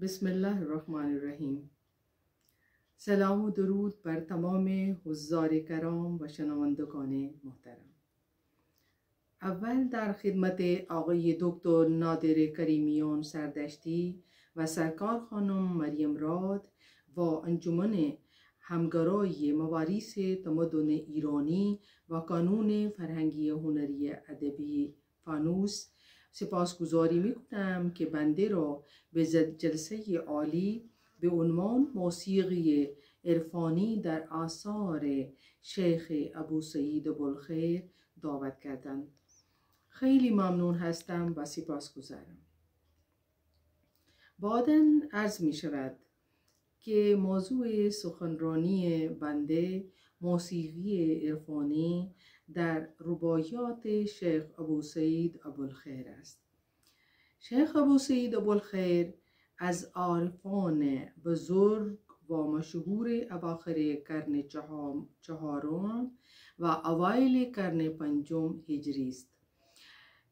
بسم الله الرحمن الرحیم. سلام و درود بر تمام حضار کرام و شنوندگان محترم. اول در خدمت آقای دکتر نادر کریمیان سردشتی و سرکار خانم مریم راد و انجمن همگرای مواریث تمدن ایرانی و کانون فرهنگی هنری ادبی فانوس سپاسگزاری می‌کنم که بنده را به جلسه عالی به عنوان موسیقی عرفانی در آثار شیخ ابوسعید ابوالخیر دعوت کردند. خیلی ممنون هستم و سپاسگزارم. بعداً عرض می شود که موضوع سخنرانی بنده موسیقی عرفانی در رباعیات شیخ ابوسعید ابوالخیر است. شیخ ابوسعید ابوالخیر از عارفان بزرگ و مشهور اواخر قرن چهارم و اوایل قرن پنجم هجری است.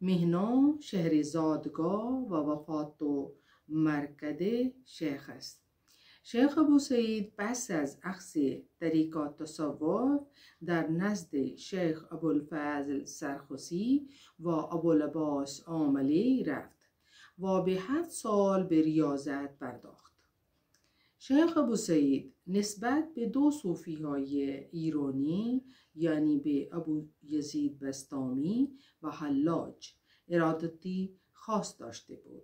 مهنا شهر زادگاه و وفات و مرکد شیخ است. شیخ ابوسعید پس از اخذ طریقات تصوف در نزد شیخ ابوالفضل سرخسی و ابوالعباس عاملی رفت و به 7 سال به ریاضت پرداخت. شیخ ابوسعید نسبت به 2 صوفی‌های ایرانی یعنی به ابویزید بسطامی و حلاج ارادتی خاص داشته بود.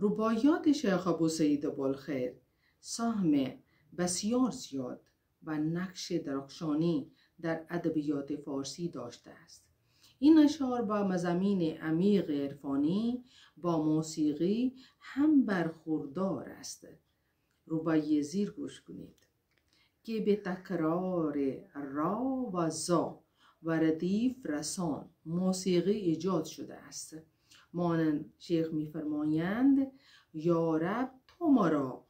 رباعیات شیخ ابوسعید ابوالخیر سهم بسیار زیاد و نقش درخشانی در ادبیات فارسی داشته است. این اشعار با مضامین عمیق عرفانی با موسیقی هم برخوردار است. رباعی زیر گوش کنید که به تکرار را و زا و ردیف رسان موسیقی ایجاد شده است. مانند شیخ می‌فرمایند یا رب تو مرا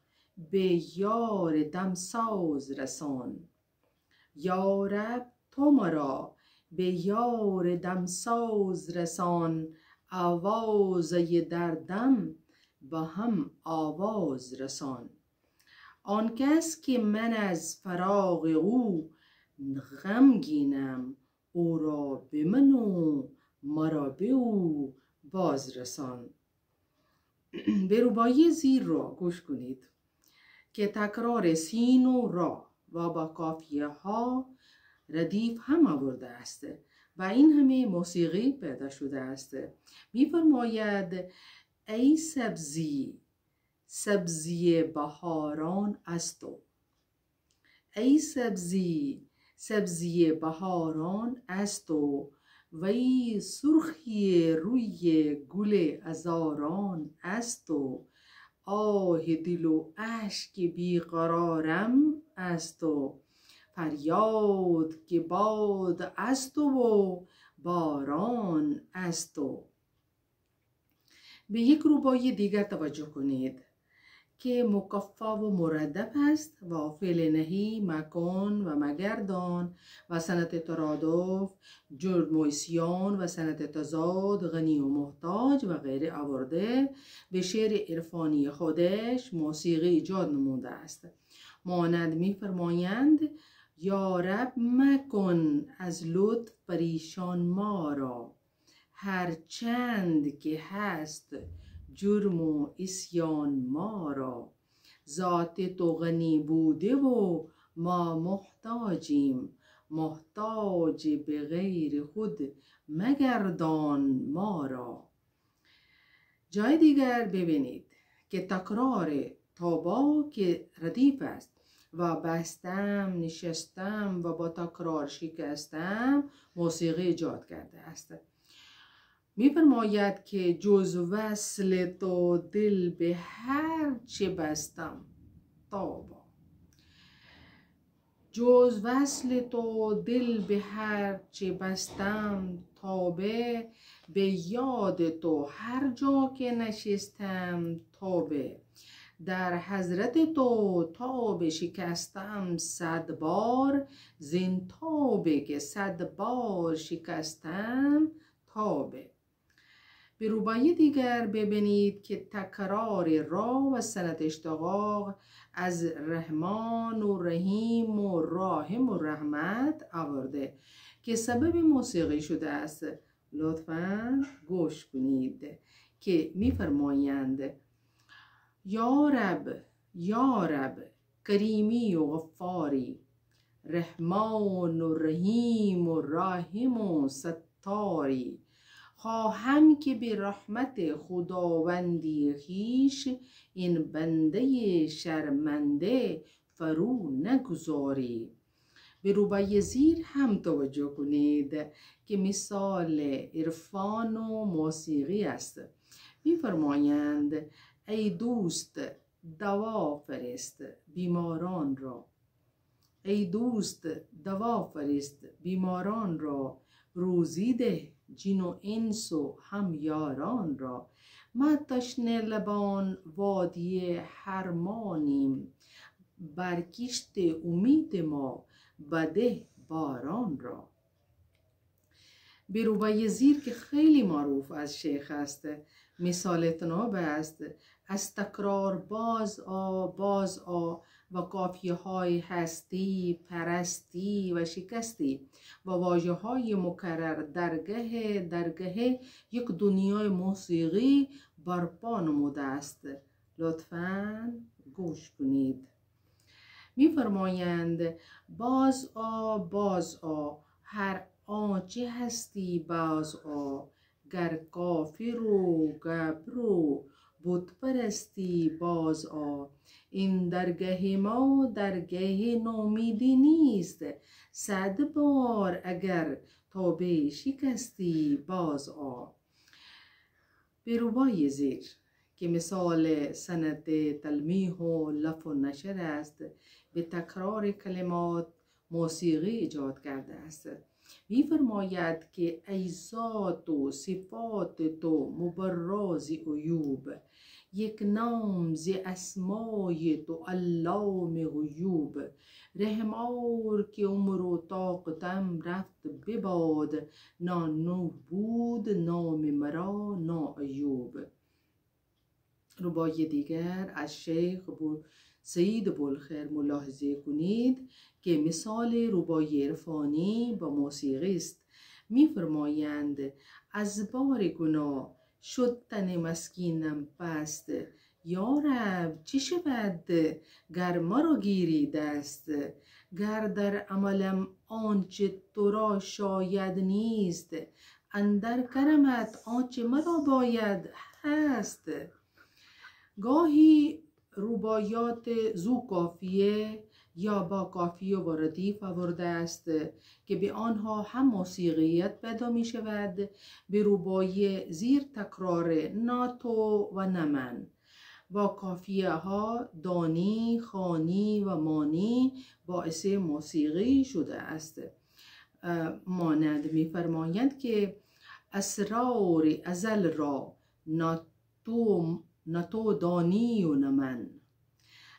به یار دمساز رسان، یا رب تو مرا به یار دمساز رسان، آوازه دردم با هم آواز رسان. آن کس که من از فراق او غمگینم، او را به من و مرا به او باز رسان. به رباعی زیر را گوش کنید که تکرار سین و را و با قافیه ها ردیف هم آورده است و این همه موسیقی پیدا شده است. می‌فرماید ای سبزی سبزی بهاران است تو، ای سبزی سبزی بهاران است تو، وی سرخی روی گل عذاران است تو، آه دل و اشک بیقرارم است تو، فریاد که باد است و باران است تو. به یک رباعی دیگر توجه کنید که مکفا و مردف است و فعل نهی مکن و مگردان و سنت ترادف جرم و عصیان و سنت تضاد غنی و محتاج و غیره آورده به شعر عرفانی خودش موسیقی ایجاد نموده است. مانند می‌فرمایند یا رب مکن از لطف پریشان ما را، هر چند که هست جرم و عصیان ما را، ذات تو غنی بوده و ما محتاجیم، محتاج به غیر خود مگردان ما را. جای دیگر ببینید که تکرار تابا که ردیف است و بستم نشستم و با تکرار شکستم موسیقی ایجاد کرده است. می‌فرماید که جز وصل تو دل به هر چه بستم تابا، جز وصل تو دل به هر چه بستم تابه، به یاد تو هر جا که نشستم تابه، در حضرت تو تاب شکستم 100 بار، زین تابه که 100 بار شکستم تابه. به روبایی دیگر ببینید که تکرار را و سنت اشتقاق از رحمان و رحیم و راحم و رحمت آورده که سبب موسیقی شده است. لطفاً گوش کنید که می‌فرمایند یا رب کریمی و غفاری، رحمان و رحیم و راحم و ستاری، خواهم که به رحمت خداوندی خویش این بنده شرمنده فرو نگذاری. به روبای زیر هم توجه کنید که مثال عرفان و موسیقی است. می‌فرمایند ای دوست دوا فرست بیماران را، ای دوست دوا فرست بیماران را، روزی ده جن و انس و هم یاران را. ما تشنه لبان وادی حرمانیم، برکشت امید ما بده باران را. به روبای زیر که خیلی معروف از شیخ است، مثال تناب است. از تکرار باز آ و قافیه های هستی، پرستی و شکستی و واژه های مکرر درگه یک دنیای موسیقی برپا نموده است. لطفاً گوش کنید. می‌فرمایند باز آ هر آنچه هستی باز آ، گر کافر و گبر و بت پرستی باز آ. این درگه ما درگه نومیدی نیست، 100 بار اگر توبه شکستی باز آ. به روبای زیر که مثال سند تلمیح و لف و نشر است، به تکرار کلمات موسیقی ایجاد کرده است. می‌فرماید که ای ذات و صفات تو مبرز عیوب، یک نام ز اسمای تو علام غیوب. رحم آور که عمر و طاقتم رفت بباد، نا نوح بود نام مرا نا ایوب. روبای دیگر از شیخ سید ابوالخیر ملاحظه کنید که مثال روبای عرفانی با موسیقی است. می‌فرمایند از بار گناه شد تن مسکینم پست، یا رب چه شود گر مرا گیری دست، گر در عملم آنچه تو را شاید نیست، اندر کرمت آنچه مرا باید هست. گاهی روبایات زو کافیه یا با کافیه و ردیف آورده است که به آنها هم موسیقیت پیدا می شود. به روبای زیر تکرار ناتو و نمن با کافیه ها دانی، خانی و مانی باعث موسیقی شده است. مانند می فرمایند که اسرار ازل را نتو دانی و نمن،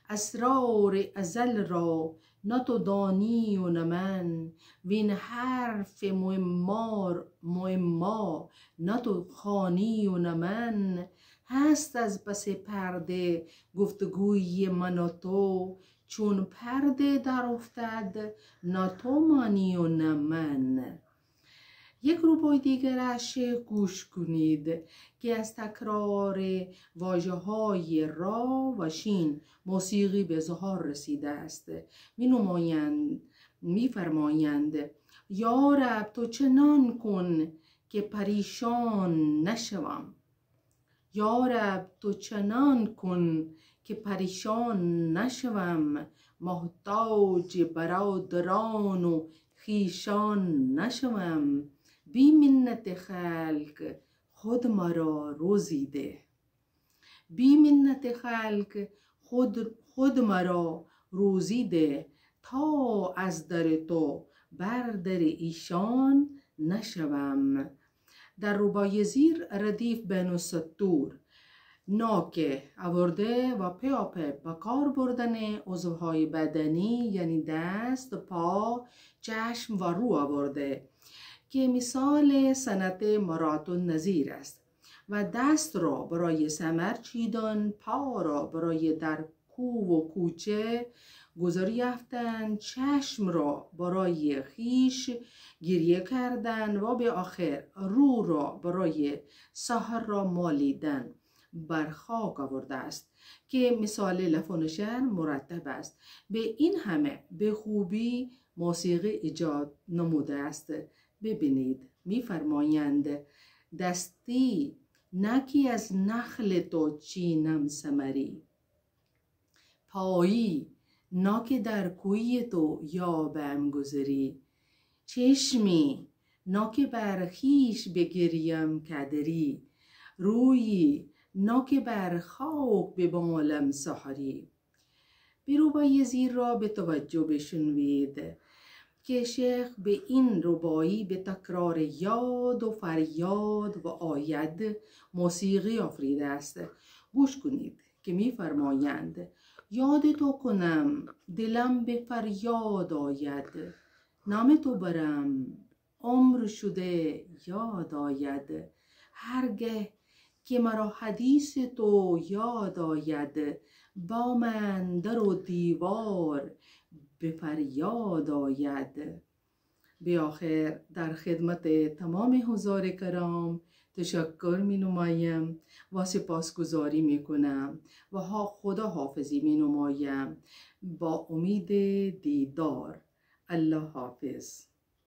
اسرار ازل را نتو دانی و نمن، وین حرف معما نتو خوانی و نمن. هست از پس پرده گفتگوی من و تو، چون پرده در افتد نه تو مانی و نه من. یک روبای دیگر از شیخ گوش کنید که از تکرار واژه های را و شین موسیقی به ظهور رسیده است. می فرمایند یا رب تو چنان کن که پریشان نشوم، یا رب تو چنان کن که پریشان نشوم، محتاج برادران و خویشان نشوم. بی منت خلق خود مرا روزی ده، بی منت خلق خود مرا روزی ده، تا از در تو بر در ایشان نشوم. در روبای زیر ردیف بین السطور ناکه آورده و پیاپی با کار بردن عضوهای بدنی یعنی دست، پا، چشم و رو آورده که مثال سنت مرات النظیر است. و دست را برای ثمر چیدن، پا را برای در کو و کوچه گذاری یافتن، چشم را برای خیش گریه کردن و به آخر رو را برای سحر را مالیدن بر خاک آورده است که مثال لف و نشر مرتب است. به این همه به خوبی موسیقی ایجاد نموده است. ببینید می‌فرمایند دستی نکی از نخل تو چینم ثمری، پایی ناکه در کوی تو یابم گذری، چشمی ناکه بر خویش بگریم کدری، رویی ناکه بر خاک بمالم سحری. رباعی زیر را به توجه بشنوید که شیخ به این رباعی به تکرار یاد و فریاد و آید موسیقی آفریده است. گوش کنید که می‌فرمایند یاد تو کنم دلم به فریاد آید، نام تو برم عمر شده یاد آید، هرگه که مرا حدیث تو یاد آید، با من در و دیوار به فریاد آید. به آخر در خدمت تمام حضار کرام تشکر می نمایم و سپاسگزاری می کنم و خدا حافظی می نمایم با امید دیدار. الله حافظ.